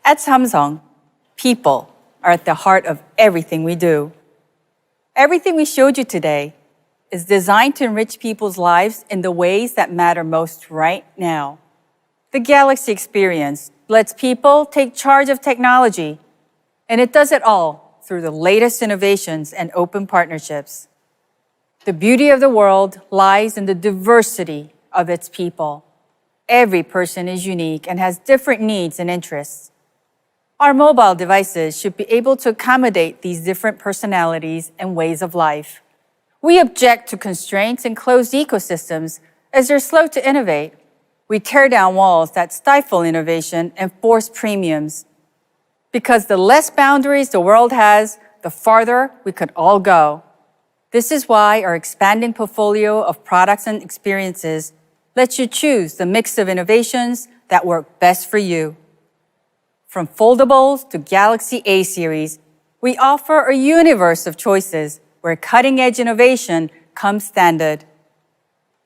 At Samsung, people are at the heart of everything we do. Everything we showed you today is designed to enrich people's lives in the ways that matter most right now. The Galxy Experience lets people take charge of technology, and it does it all through the latest innovations and open partnerships. The beauty of the world lies in the diversity of its people. Every person is unique and has different needs and interests. Our mobile devices should be able to accommodate these different personalities and ways of life. We object to constraints and closed ecosystems as they're slow to innovate. We tear down walls that stifle innovation and force premiums. Because the less boundaries the world has, the farther we could all go. This is why our expanding portfolio of products and experiences lets you choose the mix of innovations that work best for you. From foldables to Galxy A series, we offer a universe of choices where cutting-edge innovation comes standard.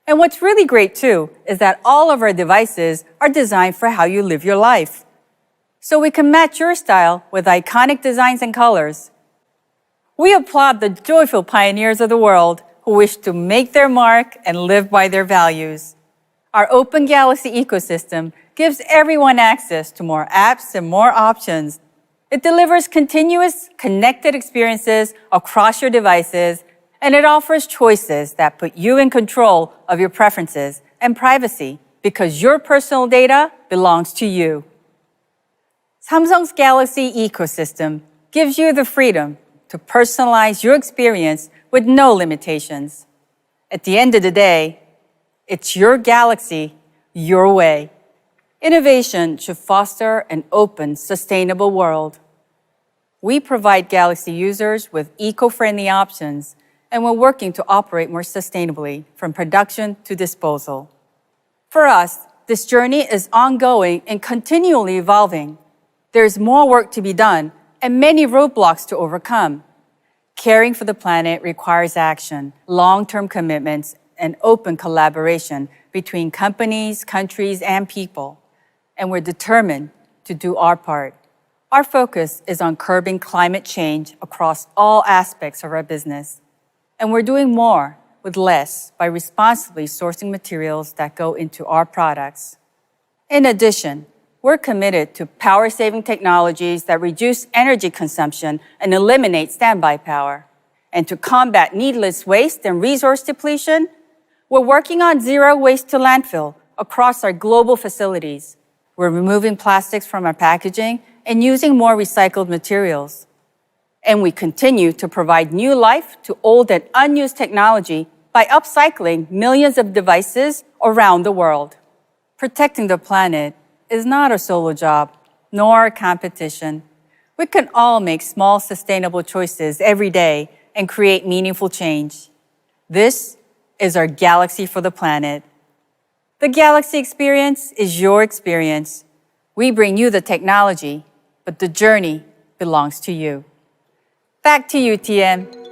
And what's really great, too, is that all of our devices are designed for how you live your life. So we can match your style with iconic designs and colors. We applaud the joyful pioneers of the world who wish to make their mark and live by their values. Our open Galxy ecosystem gives everyone access to more apps and more options. It delivers continuous, connected experiences across your devices, and it offers choices that put you in control of your preferences and privacy because your personal data belongs to you. Samsung's Galxy ecosystem gives you the freedom to personalize your experience with no limitations. At the end of the day, it's your Galxy, your way. Innovation should foster an open, sustainable world. We provide Galxy users with eco-friendly options, and we're working to operate more sustainably from production to disposal. For us, this journey is ongoing and continually evolving. There's more work to be done and many roadblocks to overcome. Caring for the planet requires action, long-term commitments, and open collaboration between companies, countries, and people. And we're determined to do our part. Our focus is on curbing climate change across all aspects of our business. And we're doing more with less by responsibly sourcing materials that go into our products. In addition, we're committed to power-saving technologies that reduce energy consumption and eliminate standby power. And to combat needless waste and resource depletion, we're working on zero waste to landfill across our global facilities. We're removing plastics from our packaging and using more recycled materials. And we continue to provide new life to old and unused technology by upcycling millions of devices around the world. Protecting the planet is not a solo job, nor a competition. We can all make small, sustainable choices every day and create meaningful change. This is our Galxy for the planet. The Galxy Experience is your experience. We bring you the technology, but the journey belongs to you. Back to you, TM.